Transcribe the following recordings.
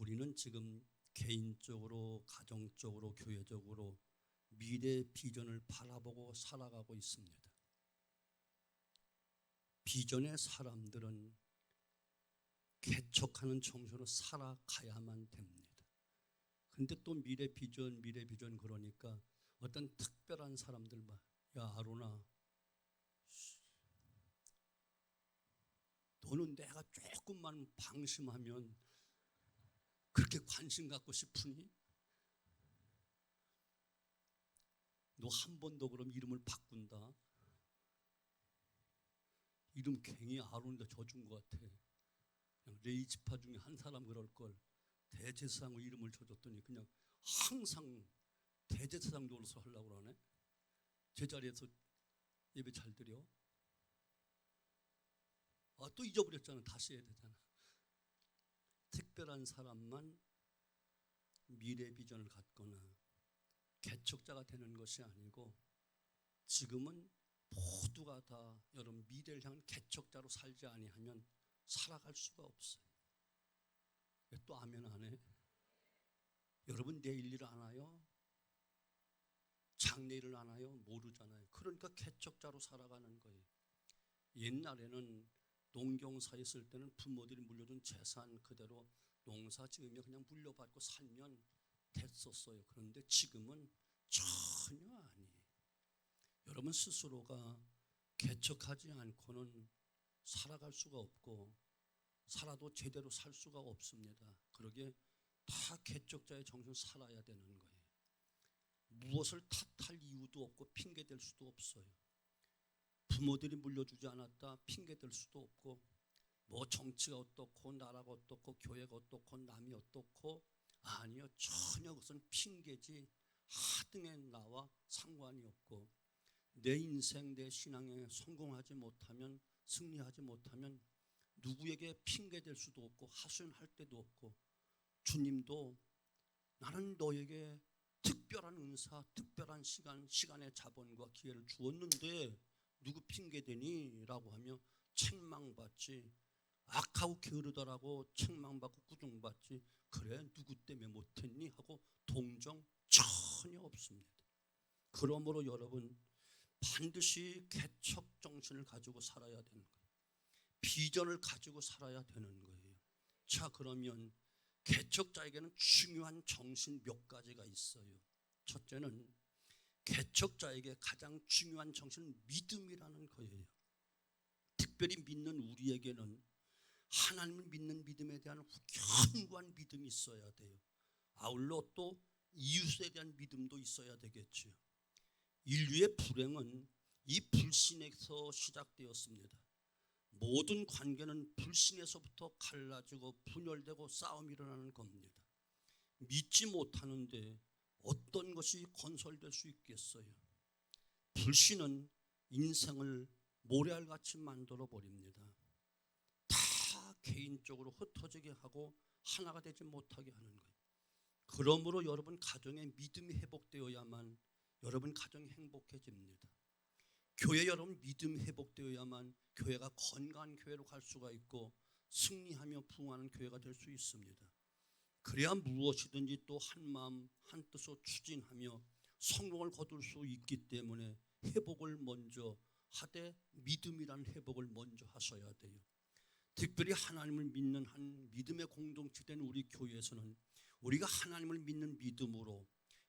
우리는 지금 개인적으로, 가정적으로, 교회적으로 미래 비전을 바라보고 살아가고 있습니다. 비전의 사람들은 개척하는 정신으로 살아가야만 됩니다. 근데 또 미래 비전 그러니까 어떤 특별한 사람들 봐. 야 아로나, 너는 내가 조금만 방심하면 그렇게 관심 갖고 싶으니? 너 한 번 더 그럼 이름을 바꾼다. 이름 괜히 아론에다 져준 것 같아. 그냥 레이지파 중에 한 사람 그럴 걸. 대제사장으로 이름을 져줬더니 그냥 항상 대제사장 노릇을 하려고 그러네. 제자리에서 예배 잘 드려. 또 잊어버렸잖아. 다시 해야 되잖아. 특별한 사람만 미래 비전을 갖거나 개척자가 되는 것이 아니고 지금은 모두가 다 여러분 미래를 향한 개척자로 살지 아니하면 살아갈 수가 없어요. 왜 또 아멘 안 해? 여러분 내일 일 아나요? 장래일을 아나요? 모르잖아요. 그러니까 개척자로 살아가는 거예요. 옛날에는 농경사 있을 때는 부모들이 물려준 재산 그대로 농사 지으며 그냥 물려받고 살면 됐었어요. 그런데 지금은 전혀 아니에요. 여러분 스스로가 개척하지 않고는 살아갈 수가 없고 살아도 제대로 살 수가 없습니다. 그러기에 다 개척자의 정신 살아야 되는 거예요. 무엇을 탓할 이유도 없고 핑계댈 수도 없어요. 부모들이 물려주지 않았다 핑계댈 수도 없고 뭐 정치가 어떻고 나라가 어떻고 교회가 어떻고 남이 어떻고 아니요, 전혀 그것은 핑계지 하등에 나와 상관이 없고 내 인생 내 신앙에 성공하지 못하면 승리하지 못하면 누구에게 핑계댈 수도 없고 하소연할 때도 없고 주님도 나는 너에게 특별한 은사 특별한 시간의 자본과 기회를 주었는데 누구 핑계대니? 라고 하며 책망받지 악하고 게으르다라고 책망받고 꾸중받지 그래 누구 때문에 못했니? 하고 동정 전혀 없습니다. 그러므로 여러분 반드시 개척 정신을 가지고 살아야 되는 거예요. 비전을 가지고 살아야 되는 거예요. 자 그러면 개척자에게는 중요한 정신 몇 가지가 있어요. 첫째는 개척자에게 가장 중요한 정신은 믿음이라는 거예요. 특별히 믿는 우리에게는 하나님을 믿는 믿음에 대한 견고한 믿음이 있어야 돼요. 아울러 또 이웃에 대한 믿음도 있어야 되겠죠. 인류의 불행은 이 불신에서 시작되었습니다. 모든 관계는 불신에서부터 갈라지고 분열되고 싸움이 일어나는 겁니다. 믿지 못하는데 어떤 것이 건설될 수 있겠어요? 불신은 인생을 모래알같이 만들어 버립니다. 다 개인적으로 흩어지게 하고 하나가 되지 못하게 하는 거예요. 그러므로 여러분 가정에 믿음이 회복되어야만 여러분 가정이 행복해집니다. 교회 여러분 믿음이 회복되어야만 교회가 건강한 교회로 갈 수가 있고 승리하며 부흥하는 교회가 될 수 있습니다. 그래야 무엇이든지 또 한마음 한뜻으로 추진하며 성공을 거둘 수 있기 때문에 회복을 먼저 하되 믿음이란 회복을 먼저 하셔야 돼요. 특별히 하나님을 믿는 한 믿음의 공동체 된 우리 교회에서는 우리가 하나님을 믿는 믿음으로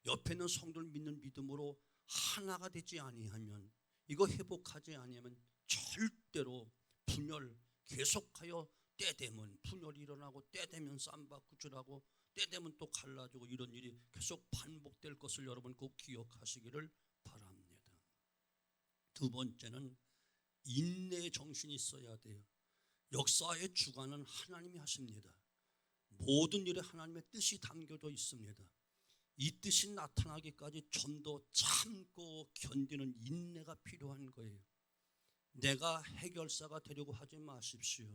옆에 있는 성도를 믿는 믿음으로 하나가 되지 아니하면 이거 회복하지 아니하면 절대로 분열 계속하여 때 되면 분열이 일어나고 때 되면 쌈박구질하고 때 되면 또 갈라지고 이런 일이 계속 반복될 것을 여러분 꼭 기억하시기를 바랍니다. 두 번째는 인내의 정신이 있어야 돼요. 역사의 주관은 하나님이 하십니다. 모든 일에 하나님의 뜻이 담겨져 있습니다. 이 뜻이 나타나기까지 좀 더 참고 견디는 인내가 필요한 거예요. 내가 해결사가 되려고 하지 마십시오.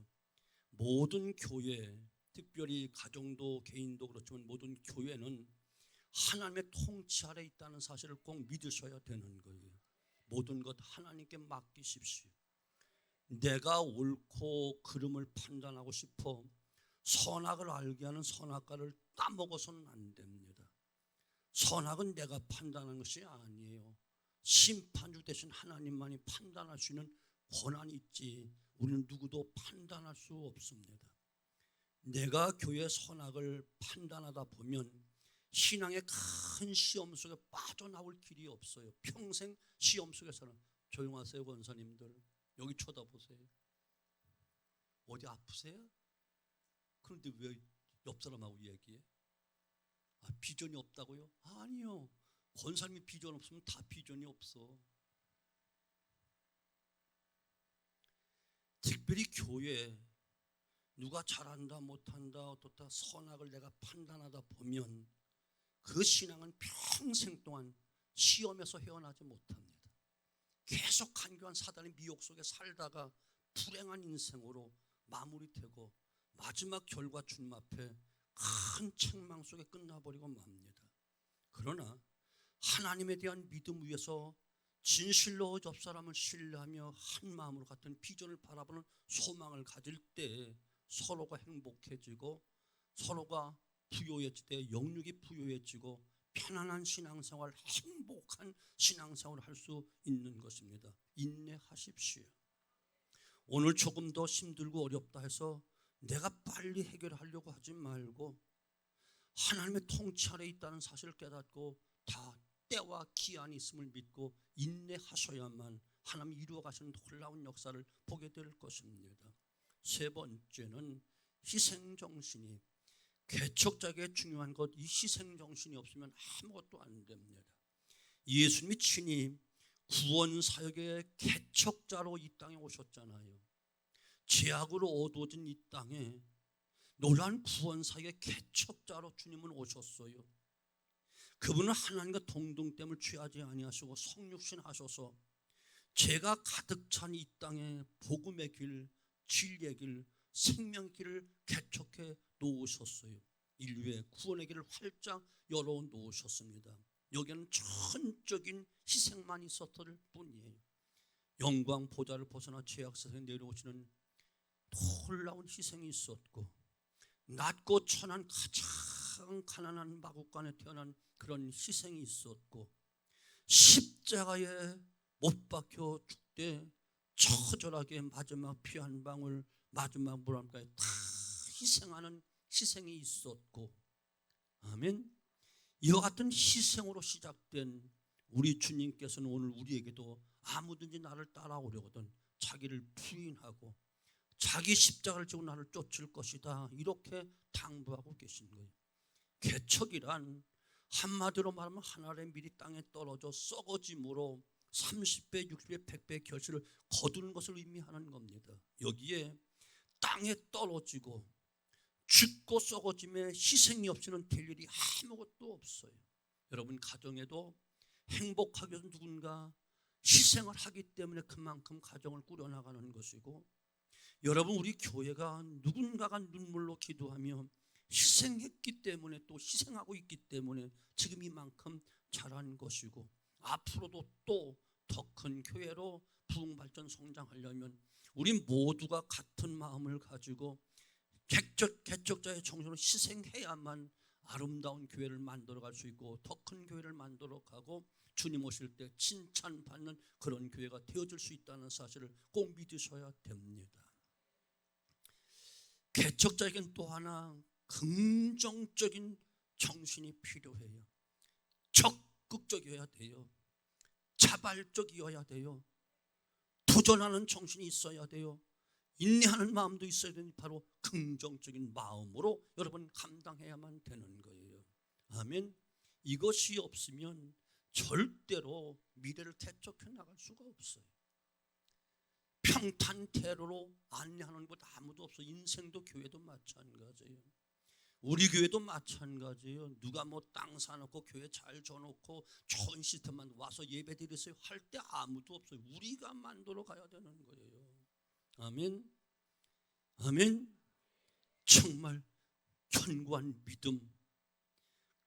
모든 교회, 특별히 가정도 개인도 그렇지만 모든 교회는 하나님의 통치 아래 있다는 사실을 꼭 믿으셔야 되는 거예요. 모든 것 하나님께 맡기십시오. 내가 옳고 그름을 판단하고 싶어 선악을 알게 하는 선악과를 따먹어서는 안 됩니다. 선악은 내가 판단하는 것이 아니에요. 심판주 되신 하나님만이 판단할 수 있는 권한이 있지 우리는 누구도 판단할 수 없습니다. 내가 교회 선악을 판단하다 보면 신앙의 큰 시험 속에 빠져나올 길이 없어요. 평생 시험 속에서는. 조용하세요 권사님들. 여기 쳐다보세요. 어디 아프세요? 그런데 왜 옆 사람하고 얘기해? 비전이 없다고요? 아니요. 권사님이 비전 없으면 다 비전이 없어. 특별히 교회 누가 잘한다 못한다 어떻다 선악을 내가 판단하다 보면 그 신앙은 평생 동안 시험에서 헤어나지 못합니다. 계속 간교한 사단의 미혹 속에 살다가 불행한 인생으로 마무리되고 마지막 결과 주님 앞에 큰 책망 속에 끝나버리고 맙니다. 그러나 하나님에 대한 믿음 위에서 진실로 옆사람을 신뢰하며 한 마음으로 같은 비전을 바라보는 소망을 가질 때 서로가 행복해지고 서로가 부요해질 때 영육이 부요해지고 편안한 신앙생활, 행복한 신앙생활을 할 수 있는 것입니다. 인내하십시오. 오늘 조금 더 힘들고 어렵다 해서 내가 빨리 해결하려고 하지 말고 하나님의 통치 아래 있다는 사실을 깨닫고 다 때와 기한이 있음을 믿고 인내하셔야만 하나님이 이루어 가시는 놀라운 역사를 보게 될 것입니다. 세 번째는 희생정신이 개척자에게 중요한 것, 이 희생정신이 없으면 아무것도 안 됩니다. 예수님이 친히 구원사역의 개척자로 이 땅에 오셨잖아요. 죄악으로 어두워진 이 땅에 놀라운 구원사역의 개척자로 주님은 오셨어요. 그분은 하나님과 동등됨을 취하지 아니하시고 성육신 하셔서 죄가 가득 찬 이 땅에 복음의 길, 진리의 길, 생명의 길을 개척해 놓으셨어요. 인류의 구원의 길을 활짝 열어 놓으셨습니다. 여기는 전적인 희생만 있었을 뿐이에요. 영광 보좌를 벗어나 죄악세상에 내려오시는 놀라운 희생이 있었고 낮고 천한 가장 가난한 마국간에 태어난 그런 희생이 있었고 십자가에 못 박혀 죽되 처절하게 마지막 피 한 방울 마지막 물 한 방울까지 다 희생하는 희생이 있었고 아멘. 이와 같은 희생으로 시작된 우리 주님께서는 오늘 우리에게도 아무든지 나를 따라오려거든 자기를 부인하고 자기 십자가를 지고 나를 쫓을 것이다 이렇게 당부하고 계신 거예요. 개척이란 한마디로 말하면 한 알의 밀이 땅에 떨어져 썩어짐으로 30배, 60배, 100배 결실을 거두는 것을 의미하는 겁니다. 여기에 땅에 떨어지고 죽고 썩어짐에 희생이 없이는 될 일이 아무것도 없어요. 여러분 가정에도 행복하기 위해서 누군가 희생을 하기 때문에 그만큼 가정을 꾸려나가는 것이고 여러분 우리 교회가 누군가가 눈물로 기도하며 희생했기 때문에 또 희생하고 있기 때문에 지금 이만큼 자란 것이고 앞으로도 또 더 큰 교회로 부흥발전 성장하려면 우리 모두가 같은 마음을 가지고 개척자의 정신으로 희생해야만 아름다운 교회를 만들어갈 수 있고 더 큰 교회를 만들어가고 주님 오실 때 칭찬받는 그런 교회가 되어질 수 있다는 사실을 꼭 믿으셔야 됩니다. 개척자에겐 또 하나 긍정적인 정신이 필요해요. 적극적이어야 돼요. 자발적이어야 돼요. 도전하는 정신이 있어야 돼요. 인내하는 마음도 있어야 되니 바로 긍정적인 마음으로 여러분 감당해야만 되는 거예요. 아멘. 이것이 없으면 절대로 미래를 개척해 나갈 수가 없어요. 평탄테러로 안내하는 곳 아무도 없어. 인생도 교회도 마찬가지예요. 우리 교회도 마찬가지예요. 누가 뭐 땅 사놓고 교회 잘 줘놓고 좋은 시스템만 와서 예배 드리세요 할 때 아무도 없어요. 우리가 만들어 가야 되는 거예요. 아멘. 아멘. 정말 견고한 믿음,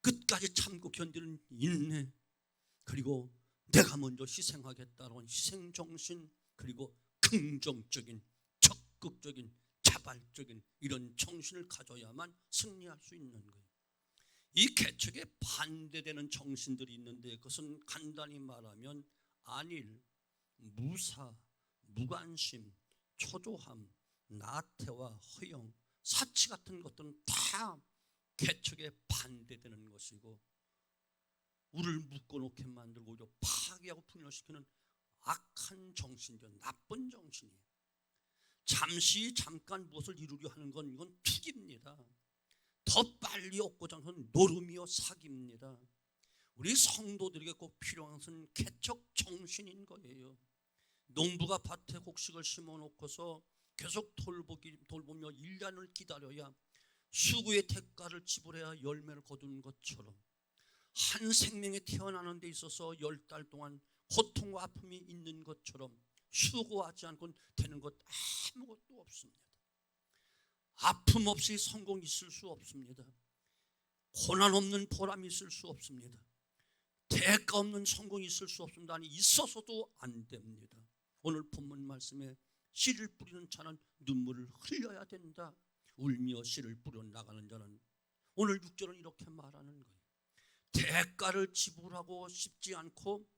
끝까지 참고 견디는 인내, 그리고 내가 먼저 희생하겠다는 희생정신, 그리고 긍정적인 적극적인 자발적인 이런 정신을 가져야만 승리할 수 있는 거예요. 이 개척에 반대되는 정신들이 있는데 그것은 간단히 말하면 안일, 무사, 무관심, 초조함, 나태와 허영, 사치 같은 것들은 다 개척에 반대되는 것이고 우리를 묶어놓게 만들고 오히려 파괴하고 분열시키는 악한 정신이죠. 나쁜 정신이에요. 잠깐 무엇을 이루려 하는 건 이건 투기입니다. 더 빨리 얻고자 하는 건 노름이요 사기입니다. 우리 성도들에게 꼭 필요한 것은 개척 정신인 거예요. 농부가 밭에 곡식을 심어놓고서 계속 돌보며 1년을 기다려야 수고의 대가를 지불해야 열매를 거두는 것처럼 한 생명이 태어나는 데 있어서 10달 동안 고통과 아픔이 있는 것처럼 수고하지 않고는 되는 것 아무것도 없습니다. 아픔 없이 성공 있을 수 없습니다. 고난 없는 보람이 있을 수 없습니다. 대가 없는 성공이 있을 수 없습니다. 아니 있어서도 안 됩니다. 오늘 본문 말씀에 씨를 뿌리는 자는 눈물을 흘려야 된다. 울며 씨를 뿌려 나가는 자는 오늘 6절은 이렇게 말하는 거예요. 대가를 지불하고 싶지 않고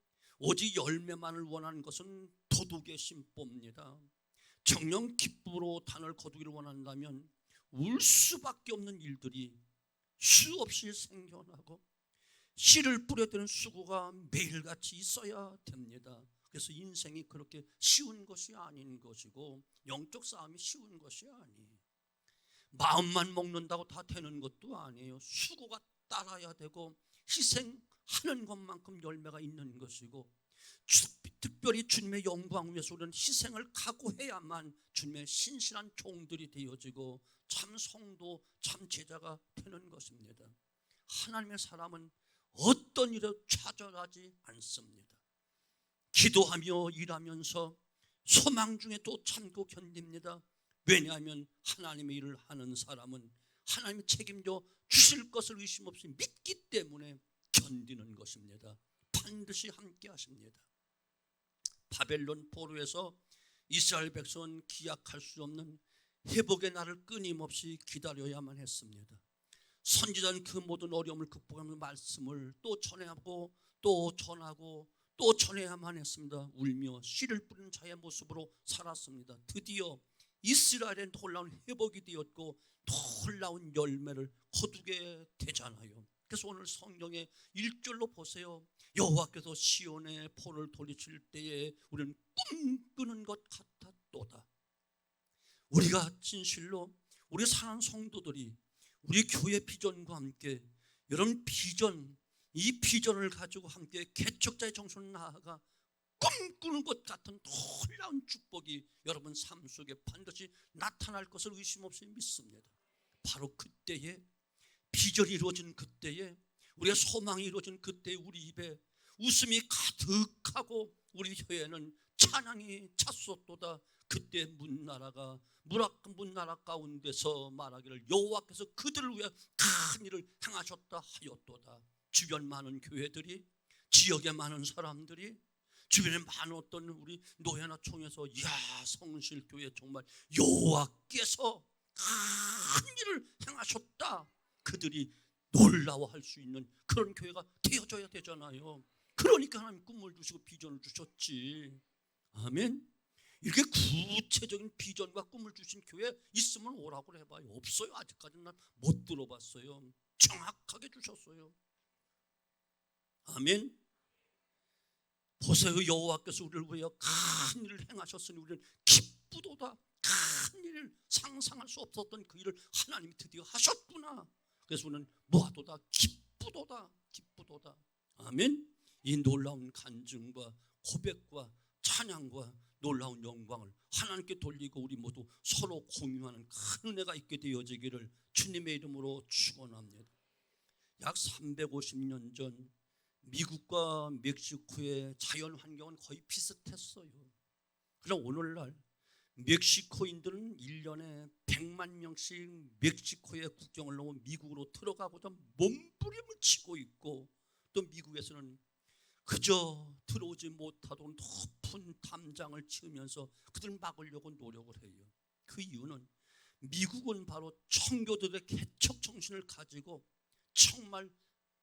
오직 열매만을 원하는 것은 도둑의 심보입니다. 정녕 기쁨으로 단을 거두기를 원한다면 울 수밖에 없는 일들이 수없이 생겨나고 씨를 뿌려대는 수고가 매일같이 있어야 됩니다. 그래서 인생이 그렇게 쉬운 것이 아닌 것이고 영적 싸움이 쉬운 것이 아니에요. 마음만 먹는다고 다 되는 것도 아니에요. 수고가 따라야 되고 희생하는 것만큼 열매가 있는 것이고 특별히 주님의 영광 위해서 우리는 희생을 각오해야만 주님의 신실한 종들이 되어지고 참 성도, 참 제자가 되는 것입니다. 하나님의 사람은 어떤 일에 좌절하지 않습니다. 기도하며 일하면서 소망 중에 또 참고 견딥니다. 왜냐하면 하나님의 일을 하는 사람은 하나님이 책임져 주실 것을 의심 없이 믿기 때문에 견디는 것입니다. 반드시 함께 하십니다. 바벨론 포로에서 이스라엘 백성은 기약할 수 없는 회복의 날을 끊임없이 기다려야만 했습니다. 선지자는 그 모든 어려움을 극복하는 말씀을 또 전하고 또 전하고 또 전해야만 했습니다. 울며 씨를 뿌리는 자의 모습으로 살았습니다. 드디어 이스라엘의 놀라운 회복이 되었고 놀라운 열매를 거두게 되잖아요. 그래서 오늘 성경의 1절로 보세요. 여호와께서 시온의 포를 돌리실 때에 우리는 꿈꾸는 것 같았도다. 우리가 진실로 우리 사랑하는 성도들이 우리 교회 비전과 함께 이런 비전, 이 비전을 가지고 함께 개척자의 정신을 나아가 꿈꾸는 것 같은 놀라운 축복이 여러분 삶 속에 반드시 나타날 것을 의심 없이 믿습니다. 바로 그때에 비전이 이루어진 그때에 우리의 소망이 이루어진 그때에 우리 입에 웃음이 가득하고 우리 혀에는 찬양이 찼었도다. 그때 문나라 가운데서 말하기를 여호와께서 그들을 위해 큰 일을 행하셨다 하였도다. 주변 많은 교회들이, 지역에 많은 사람들이, 주변에 많은 어떤 우리 노회나 총회에서 야 성실교회 정말 여호와께서 큰 일을 행하셨다. 그들이 놀라워할 수 있는 그런 교회가 되어져야 되잖아요. 그러니까 하나님 꿈을 주시고 비전을 주셨지. 아멘. 이렇게 구체적인 비전과 꿈을 주신 교회 있으면 오라고 해봐요. 없어요. 아직까지는 난 못 들어봤어요. 정확하게 주셨어요. 아멘. 보세요. 여호와께서 우리를 위하여 큰 일을 행하셨으니 우리는 기쁘도다. 큰 일을 상상할 수 없었던 그 일을 하나님이 드디어 하셨구나. 그래서 우리는 뭐하도다 기쁘도다. 기쁘도다. 아멘. 이 놀라운 간증과 고백과 찬양과 놀라운 영광을 하나님께 돌리고 우리 모두 서로 공유하는 큰 은혜가 있게 되어지기를 주님의 이름으로 축원합니다. 약 350년 전 미국과 멕시코의 자연 환경은 거의 비슷했어요. 그러나 오늘날 멕시코인들은 1년에 100만 명씩 멕시코의 국경을 넘어 미국으로 들어가고자 몸부림을 치고 있고 또 미국에서는 그저 들어오지 못하도록 높은 담장을 치우면서 그들을 막으려고 노력을 해요. 그 이유는 미국은 바로 청교도들의 개척 정신을 가지고 정말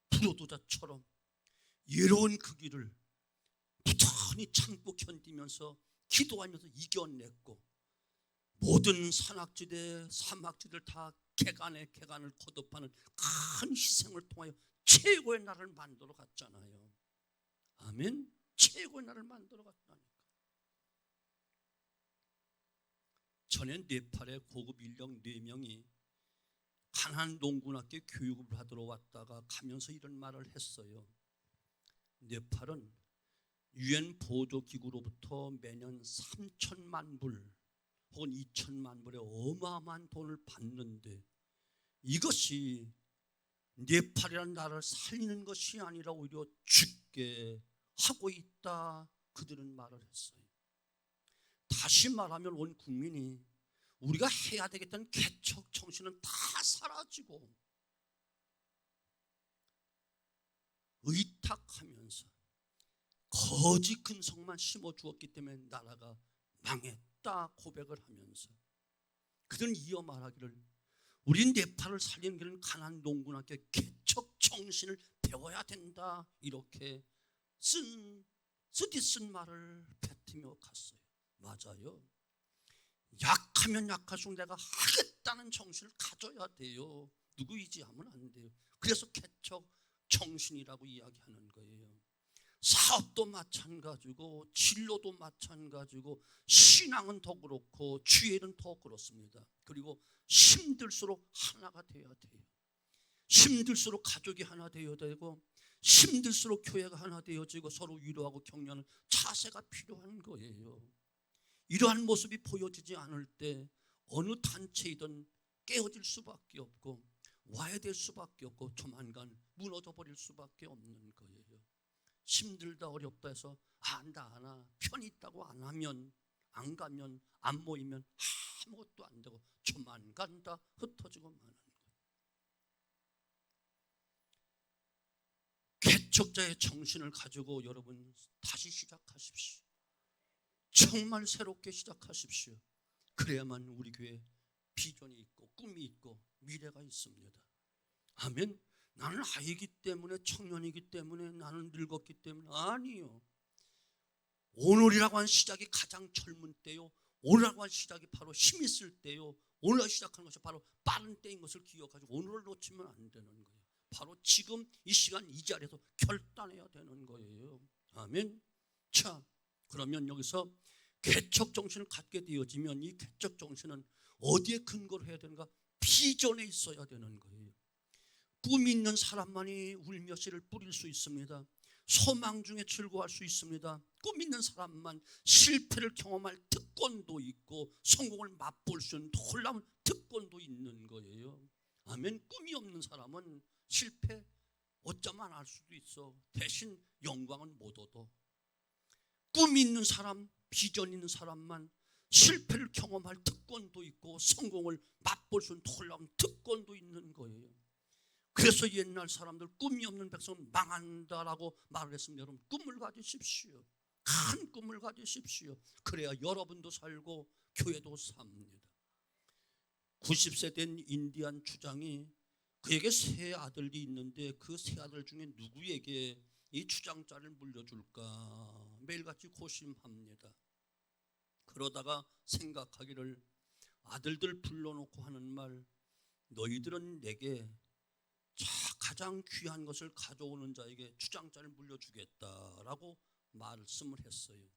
불호도자처럼 외로운 그 길을 부단히 참고 견디면서 기도하면서 이겨냈고, 모든 산악지대 사막지대를 다 개간을 거듭하는 큰 희생을 통하여 최고의 나라를 만들어 갔잖아요. 아멘. 최고의 나라를 만들어 갔다니까. 전에 네팔의 고급 인력 4명이 가나안 농군학교 교육을 받으러 왔다가 가면서 이런 말을 했어요. 네팔은 UN 보조기구로부터 매년 3천만 불 혹은 2천만 불의 어마어마한 돈을 받는데, 이것이 네팔이라는 나라를 살리는 것이 아니라 오히려 죽게 하고 있다, 그들은 말을 했어요. 다시 말하면 온 국민이 우리가 해야 되겠다는 개척 정신은 다 사라지고 의탁하면서 거짓 근성만 심어주었기 때문에 나라가 망했다 고백을 하면서 그들은 이어 말하기를, 우린 네팔을 살리는 길은 가나안 농군학교 개척 정신을 배워야 된다, 이렇게 쓰디쓴 말을 뱉으며 갔어요. 맞아요. 약하면 약할수록 내가 하겠다는 정신을 가져야 돼요. 누구 의지하면 안 돼요. 그래서 개척 정신이라고 이야기하는 거예요. 사업도 마찬가지고 진로도 마찬가지고 신앙은 더 그렇고 주일은 더 그렇습니다. 그리고 힘들수록 하나가 되어야 돼요. 힘들수록 가족이 하나 되어야 되고, 힘들수록 교회가 하나 되어지고 서로 위로하고 격려하는 자세가 필요한 거예요. 이러한 모습이 보여지지 않을 때 어느 단체이든 깨어질 수밖에 없고 와야 될 수밖에 없고 조만간 무너져 버릴 수밖에 없는 거예요. 힘들다 어렵다 해서 나 하나 편히 있다고 안 하면, 안 가면, 안 모이면 아무것도 안 되고 조만간 다 흩어지고 마는 거예요. 개척자의 정신을 가지고 여러분 다시 시작하십시오. 정말 새롭게 시작하십시오. 그래야만 우리 교회 비전이 있고 꿈이 있고 미래가 있습니다. 아멘. 나는 아이기 때문에, 청년이기 때문에, 나는 늙었기 때문에, 아니요. 오늘이라고 한 시작이 가장 젊은 때요, 오늘이라고 한 시작이 바로 힘 있을 때요, 오늘 시작하는 것이 바로 빠른 때인 것을 기억하시고 오늘을 놓치면 안 되는 거예요. 바로 지금 이 시간 이 자리에서 결단해야 되는 거예요. 아멘. 자, 그러면 여기서 개척 정신을 갖게 되어지면 이 개척 정신은 어디에 근거를 해야 되는가? 비전에 있어야 되는 거예요. 꿈이 있는 사람만이 울며 씨를 뿌릴 수 있습니다. 소망 중에 즐거워할 수 있습니다. 꿈 있는 사람만 실패를 경험할 특권도 있고 성공을 맛볼 수 있는 놀라운 특권도 있는 거예요. 아멘. 꿈이 없는 사람은 실패 어쩌면 알 수도 있어. 대신 영광은 못 얻어. 꿈이 있는 사람, 비전 있는 사람만 실패를 경험할 특권도 있고 성공을 맛볼 수 있는 놀라운 특권도 있는 거예요. 그래서 옛날 사람들 꿈이 없는 백성은 망한다라고 말을 했습니다. 여러분, 꿈을 가지십시오. 큰 꿈을 가지십시오. 그래야 여러분도 살고 교회도 삽니다. 90세 된 인디안 주장이 그에게 3 아들이 있는데 그 3 아들 중에 누구에게 이 주장자를 물려줄까 매일같이 고심합니다. 그러다가 생각하기를, 아들들 불러놓고 하는 말, 너희들은 내게 가장 귀한 것을 가져오는 자에게 주장자를 물려주겠다라고 말씀을 했어요.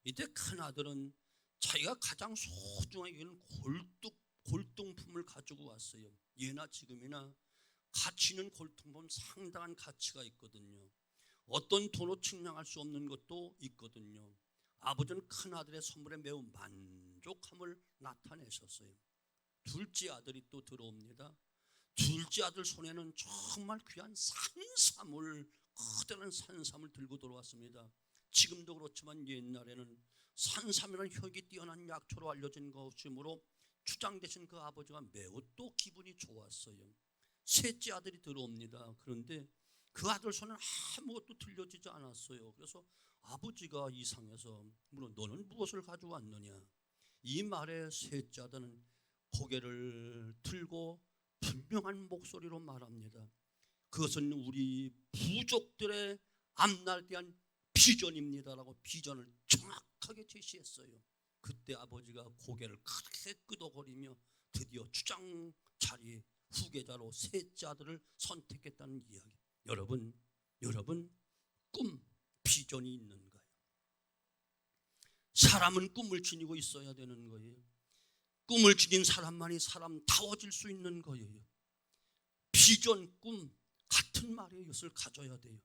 이때 큰 아들은 자기가 가장 소중하게 여기는 골동품을 가지고 왔어요. 예나 지금이나 가치 있는 골동품 상당한 가치가 있거든요. 어떤 돈으로 측량할 수 없는 것도 있거든요. 아버지는 큰 아들의 선물에 매우 만족함을 나타내셨어요. 둘째 아들이 또 들어옵니다. 둘째 아들 손에는 정말 귀한 산삼을, 커다란 산삼을 들고 들어왔습니다. 지금도 그렇지만 옛날에는 산삼이라는 혈기 뛰어난 약초로 알려진 것이므로 주장 되신 그 아버지가 매우 또 기분이 좋았어요. 셋째 아들이 들어옵니다. 그런데 그 아들 손은 아무것도 들려지지 않았어요. 그래서 아버지가 이상해서 물론 너는 무엇을 가져왔느냐, 이 말에 셋째 아들은 고개를 들고 분명한 목소리로 말합니다. 그것은 우리 부족들의 앞날에 대한 비전입니다라고 비전을 정확하게 제시했어요. 그때 아버지가 고개를 크게 끄덕거리며 드디어 주장 자리 후계자로 셋째 아들을 선택했다는 이야기. 여러분 꿈, 비전이 있는 거예요. 사람은 꿈을 지니고 있어야 되는 거예요. 꿈을 지닌 사람만이 사람다워질 수 있는 거예요. 비전, 꿈 같은 말의 것을 가져야 돼요.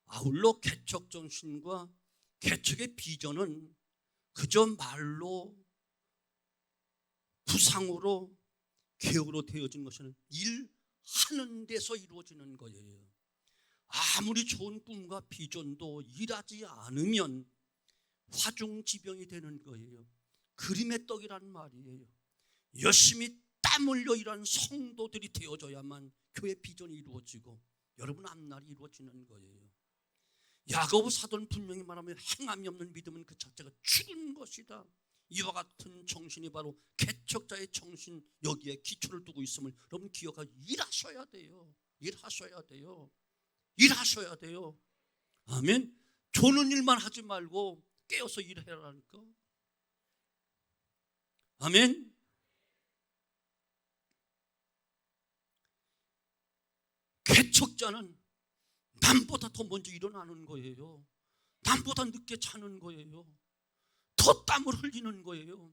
아울러 개척정신과 개척의 비전은 그저 말로 구상으로 계획으로 되어진 것은 일하는 데서 이루어지는 거예요. 아무리 좋은 꿈과 비전도 일하지 않으면 화중지병이 되는 거예요. 그림의 떡이란 말이에요. 열심히 땀 흘려 일하는 성도들이 되어져야만 교회 비전이 이루어지고 여러분 앞날이 이루어지는 거예요. 야고보 사도는 분명히 말하면 행함이 없는 믿음은 그 자체가 죽은 것이다. 이와 같은 정신이 바로 개척자의 정신, 여기에 기초를 두고 있음을 여러분 기억하고 일하셔야 돼요. 일하셔야 돼요. 일하셔야 돼요. 아멘. 조는 일만 하지 말고 깨어서 일해라니까. 아멘. 개척자는 남보다 더 먼저 일어나는 거예요. 남보다 늦게 자는 거예요. 더 땀을 흘리는 거예요.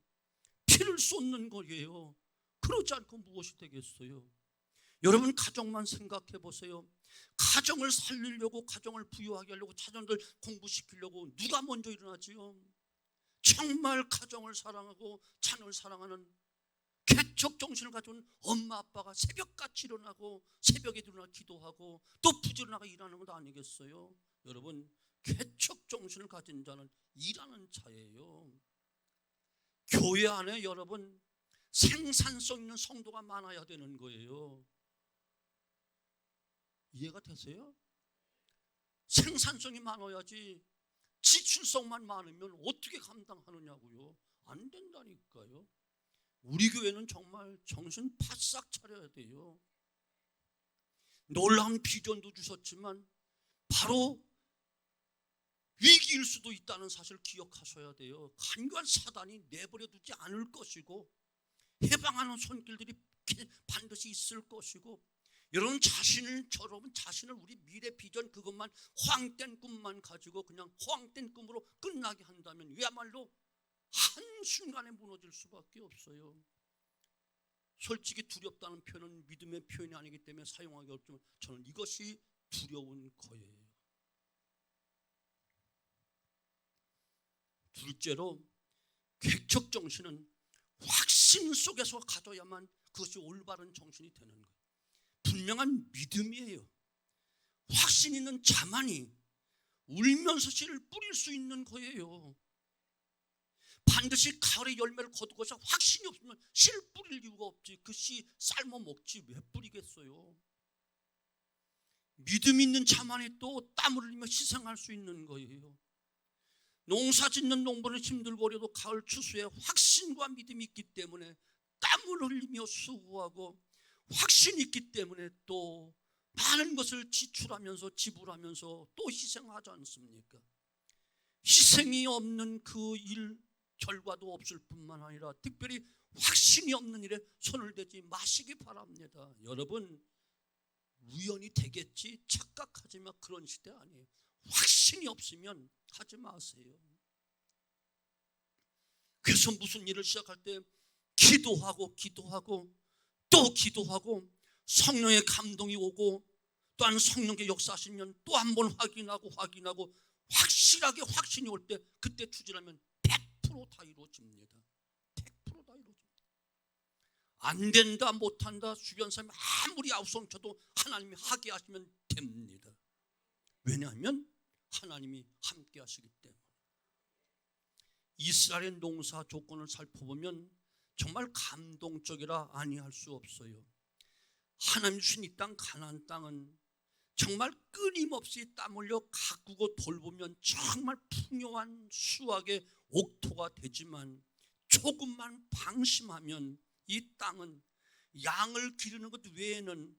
피를 쏟는 거예요. 그러지 않고 무엇이 되겠어요? 여러분 가정만 생각해 보세요. 가정을 살리려고, 가정을 부유하게 하려고, 자녀들 공부시키려고 누가 먼저 일어나지요? 정말 가정을 사랑하고 자녀를 사랑하는 개척 정신을 가진 엄마 아빠가 새벽같이 일어나고 새벽에 일어나 기도하고 또 부지런하게 일하는 것 아니겠어요? 여러분 개척 정신을 가진 자는 일하는 자예요. 교회 안에 여러분 생산성 있는 성도가 많아야 되는 거예요. 이해가 되세요? 생산성이 많아야지 지출성만 많으면 어떻게 감당하느냐고요. 안 된다니까요. 우리 교회는 정말 정신 바싹 차려야 돼요. 놀라운 비전도 주셨지만 바로 위기일 수도 있다는 사실을 기억하셔야 돼요. 간교한 사단이 내버려 두지 않을 것이고 해방하는 손길들이 반드시 있을 것이고 여러분 자신을 우리 미래 비전 그것만 허황된 꿈만 가지고 그냥 허황된 꿈으로 끝나게 한다면 그야말로 한순간에 무너질 수밖에 없어요. 솔직히 두렵다는 표현은 믿음의 표현이 아니기 때문에 사용하기 어렵지만 저는 이것이 두려운 거예요. 둘째로 개척 정신은 확신 속에서 가져야만 그것이 올바른 정신이 되는 거예요. 분명한 믿음이에요. 확신 있는 자만이 울면서 씨를 뿌릴 수 있는 거예요. 반드시 가을에 열매를 거두고서 확신이 없으면 씨를 뿌릴 이유가 없지. 그 씨 삶아 먹지 왜 뿌리겠어요? 믿음 있는 자만이 또 땀을 흘리며 희생할 수 있는 거예요. 농사 짓는 농부는 힘들고 어려도 가을 추수에 확신과 믿음이 있기 때문에 땀을 흘리며 수고하고 확신이 있기 때문에 또 많은 것을 지출하면서 지불하면서 또 희생하지 않습니까? 희생이 없는 그 일 결과도 없을 뿐만 아니라 특별히 확신이 없는 일에 손을 대지 마시기 바랍니다. 여러분 우연히 되겠지 착각하지만 그런 시대 아니에요. 확신이 없으면 하지 마세요. 그래서 무슨 일을 시작할 때 기도하고 또 기도하고 성령의 감동이 오고 또한 성령의 역사하시면 또 한 번 확인하고 확실하게 확신이 올 때 그때 추진하면 100% 다 이루어집니다. 100% 다 이루어집니다. 안 된다 못한다 주변 사람이 아무리 아우성쳐도 하나님이 하게 하시면 됩니다. 왜냐하면 하나님이 함께 하시기 때문에. 이스라엘의 농사 조건을 살펴보면 정말 감동적이라 아니할 수 없어요. 하나님 주신 이 땅 가나안 땅은 정말 끊임없이 땀 흘려 가꾸고 돌보면 정말 풍요한 수확의 옥토가 되지만 조금만 방심하면 이 땅은 양을 기르는 것 외에는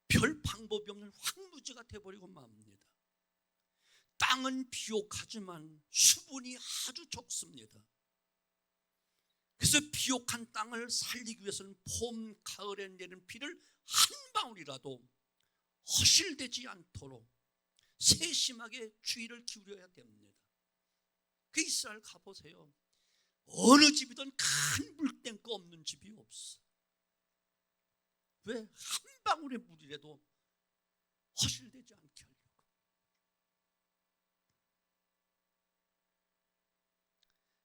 별 방법이 없는 황무지가 되어버리고 맙니다. 땅은 비옥하지만 수분이 아주 적습니다. 그래서 비옥한 땅을 살리기 위해서는 봄, 가을에 내리는 비를 한 방울이라도 허실되지 않도록 세심하게 주의를 기울여야 됩니다. 그 이스라엘 가보세요. 어느 집이든 큰 물탱크 없는 집이 없어. 왜? 한 방울의 물이라도 허실되지 않게 하려고.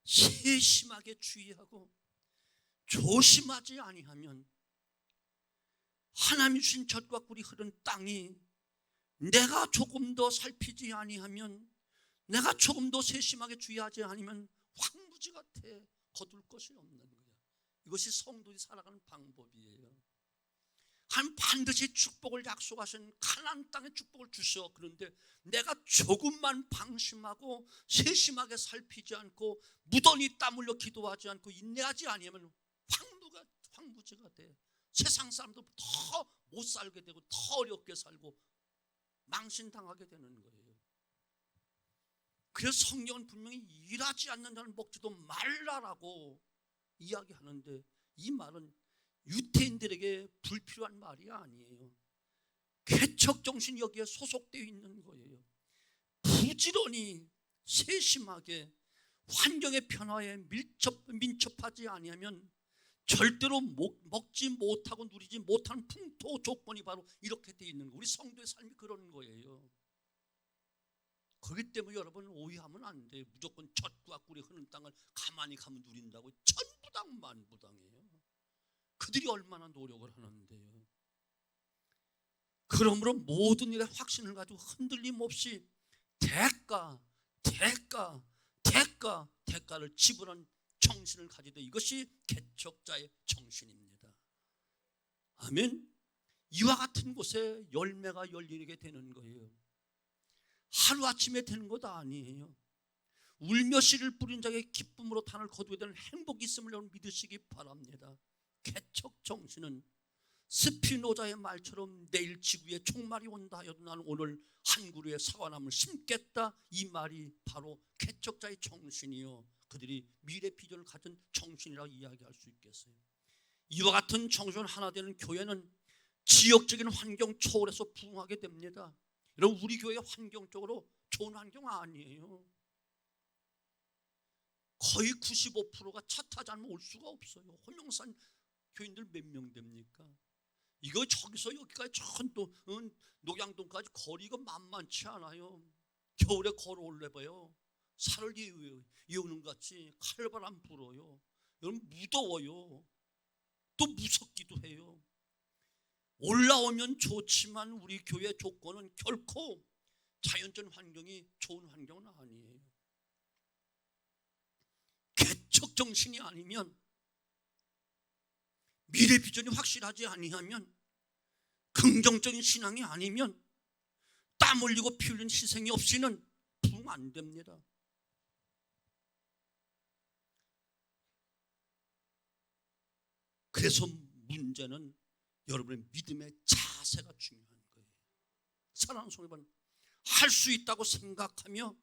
세심하게 주의하고 조심하지 아니하면 하나님이 주신 젖과 꿀이 흐른 땅이 내가 조금 더 살피지 아니하면, 내가 조금 더 세심하게 주의하지 않으면 황무지 같아 거둘 것이 없는 거야. 이것이 성도들이 살아가는 방법이에요. 하나님 반드시 축복을 약속하신 가나안 땅의 축복을 주셔. 그런데 내가 조금만 방심하고 세심하게 살피지 않고 무던히 땀 흘려 기도하지 않고 인내하지 아니하면 황무지가 돼. 세상 사람들 더 못 살게 되고 더 어렵게 살고 망신당하게 되는 거예요. 그래서 성경은 분명히 일하지 않는 자는 먹지도 말라라고 이야기하는데, 이 말은 유태인들에게 불필요한 말이 아니에요. 개척정신이 여기에 소속되어 있는 거예요. 부지런히 세심하게 환경의 변화에 민첩하지 아니하면 절대로 먹지 못하고 누리지 못하는 풍토 조건이 바로 이렇게 되어 있는 거예요. 우리 성도의 삶이 그런 거예요. 그렇기 때문에 여러분 오해하면 안 돼요. 무조건 젖과 꿀이 흐르는 땅을 가만히 가면 누린다고. 천부당 만부당이에요. 그들이 얼마나 노력을 하는데요. 그러므로 모든 일에 확신을 가지고 흔들림 없이 대가를 지불한 정신을 가지되, 이것이 개척자의 정신입니다. 아멘. 이와 같은 곳에 열매가 열리게 되는 거예요. 하루아침에 되는 것 아니에요. 울며 씨를 뿌린 자에게 기쁨으로 단을 거두게 되는 행복이 있음을 여러분 믿으시기 바랍니다. 개척 정신은 스피노자의 말처럼 내일 지구에 종말이 온다 하여도 나는 오늘 한 그루의 사과나무를 심겠다, 이 말이 바로 개척자의 정신이요, 그들이 미래 비전을 가진 정신이라고 이야기할 수 있겠어요. 이와 같은 정신 하나 되는 교회는 지역적인 환경 초월해서 부흥하게 됩니다. 여러분 우리 교회 환경적으로 좋은 환경 아니에요. 거의 95%가 차 타지 않으면 올 수가 없어요. 혼영산 교인들 몇 명 됩니까? 이거 저기서 여기까지 전또 녹양동까지 거리가 만만치 않아요. 겨울에 걸어올래봐요. 살을 이우는 같이 칼바람 불어요. 여러분 무더워요. 또 무섭기도 해요. 올라오면 좋지만 우리 교회 조건은 결코 자연적 환경이 좋은 환경은 아니에요. 개척 정신이 아니면, 미래 비전이 확실하지 아니하면, 긍정적인 신앙이 아니면, 땀 흘리고 피 흘린 희생이 없이는 부흥 안 됩니다. 그래서 문제는 여러분의 믿음의 자세가 중요한 거예요. 사랑하는 성도 여러분, 할 수 있다고 생각하며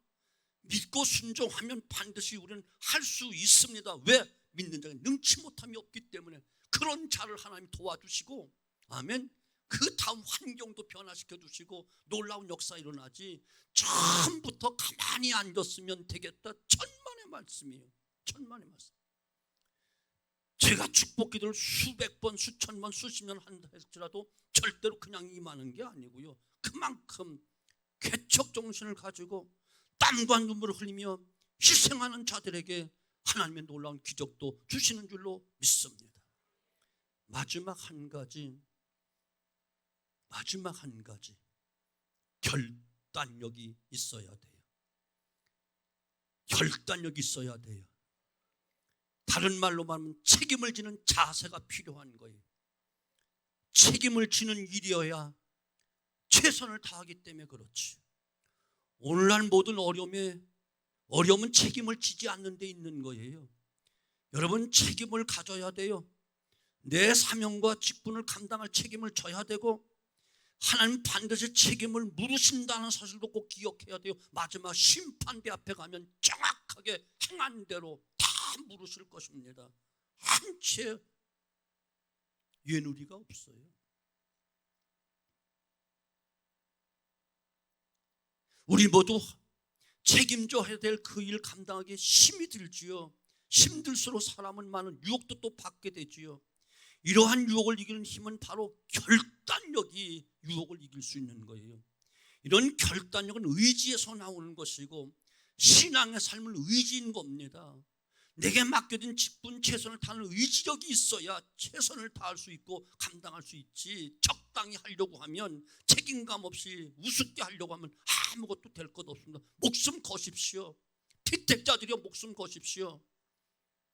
믿고 순종하면 반드시 우리는 할 수 있습니다. 왜? 믿는 자가 능치 못함이 없기 때문에. 그런 자를 하나님 도와주시고, 아멘, 그 다음 환경도 변화시켜 주시고 놀라운 역사 일어나지, 처음부터 가만히 앉았으면 되겠다, 천만의 말씀이에요. 천만의 말씀. 제가 축복 기도를 수백 번, 수천 번, 수십 년 한다 할지라도 절대로 그냥 임하는 게 아니고요, 그만큼 개척 정신을 가지고 땀과 눈물을 흘리며 희생하는 자들에게 하나님의 놀라운 기적도 주시는 줄로 믿습니다. 마지막 한 가지, 결단력이 있어야 돼요. 결단력이 있어야 돼요. 다른 말로 말하면 책임을 지는 자세가 필요한 거예요. 책임을 지는 일이어야 최선을 다하기 때문에 그렇지. 오늘날 모든 어려움은 책임을 지지 않는 데 있는 거예요. 여러분 책임을 가져야 돼요. 내 사명과 직분을 감당할 책임을 져야 되고 하나님 반드시 책임을 물으신다는 사실도 꼭 기억해야 돼요. 마지막 심판대 앞에 가면 정확하게 행한 대로 다 물으실 것입니다. 한 채 예누리가 없어요. 우리 모두 책임져야 될 그 일 감당하기에 힘이 들지요. 힘들수록 사람은 많은 유혹도 또 받게 되지요. 이러한 유혹을 이기는 힘은 바로 결단력이 유혹을 이길 수 있는 거예요. 이런 결단력은 의지에서 나오는 것이고 신앙의 삶은 의지인 겁니다. 내게 맡겨진 직분 최선을 다하는 의지력이 있어야 최선을 다할 수 있고 감당할 수 있지, 적당히 하려고 하면, 책임감 없이 우습게 하려고 하면 아무것도 될 것 없습니다. 목숨 거십시오. 피택자들이여 목숨 거십시오.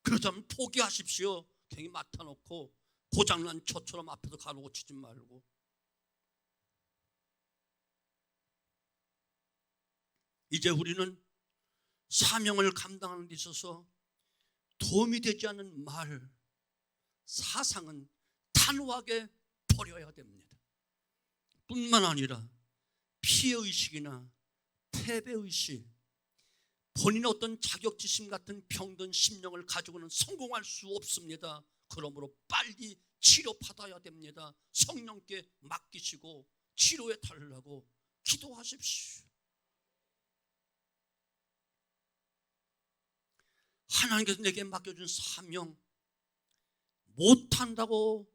그러자면 포기하십시오. 괜히 맡아놓고 고장난 처처럼 앞에서 가로고 치지 말고. 이제 우리는 사명을 감당하는 데 있어서 도움이 되지 않는 말, 사상은 단호하게 버려야 됩니다. 뿐만 아니라 피해의식이나 패배의식, 본인의 어떤 자격지심 같은 병든 심령을 가지고는 성공할 수 없습니다. 그러므로 빨리 치료받아야 됩니다. 성령께 맡기시고 치료에 달라고 기도하십시오. 하나님께서 내게 맡겨준 사명, 못한다고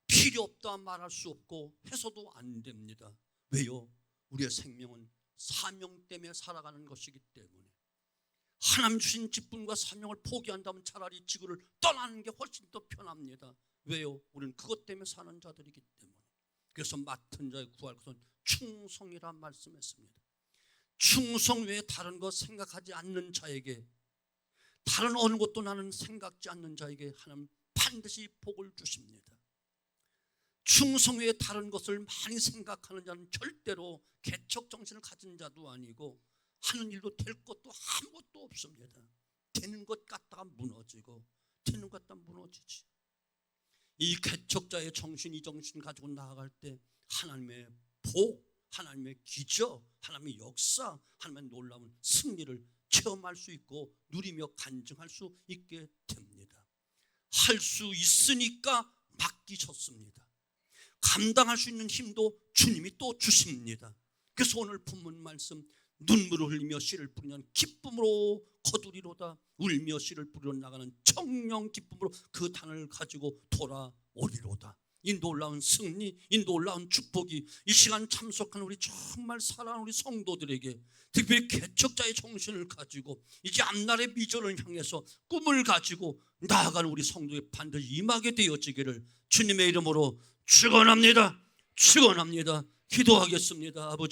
필요 없다 말할 수 없고 해서도 안 됩니다. 왜요? 우리의 생명은 사명 때문에 살아가는 것이기 때문에. 하나님 주신 직분과 사명을 포기한다면 차라리 지구를 떠나는 게 훨씬 더 편합니다. 왜요? 우리는 그것 때문에 사는 자들이기 때문에. 그래서 맡은 자에 구할 것은 충성이라 말씀했습니다. 충성 외에 다른 것 생각하지 않는 자에게, 다른 어느 것도 나는 생각지 않는 자에게 하나님 반드시 복을 주십니다. 충성 외에 다른 것을 많이 생각하는 자는 절대로 개척정신을 가진 자도 아니고 하는 일도 될 것도 아무것도 없습니다. 되는 것 같다가 무너지고 되는 것 같다가 무너지지. 이 개척자의 정신, 이 정신 가지고 나아갈 때 하나님의 복, 하나님의 기적, 하나님의 역사, 하나님의 놀라운 승리를 체험할 수 있고 누리며 간증할 수 있게 됩니다. 할 수 있으니까 맡기셨습니다. 감당할 수 있는 힘도 주님이 또 주십니다. 그래서 오늘 본문 말씀, 눈물을 흘리며 씨를 뿌리면 기쁨으로 거두리로다. 울며 씨를 뿌리러 나가는 청령 기쁨으로 그 단을 가지고 돌아오리로다. 이 놀라운 승리, 이 놀라운 축복이 이 시간 참석한 우리 정말 사랑하는 우리 성도들에게, 특별히 개척자의 정신을 가지고 이제 앞날의 비전을 향해서 꿈을 가지고 나아가는 우리 성도에 반드시 임하게 되어지기를 주님의 이름으로 축원합니다. 축원합니다. 기도하겠습니다. 아버지,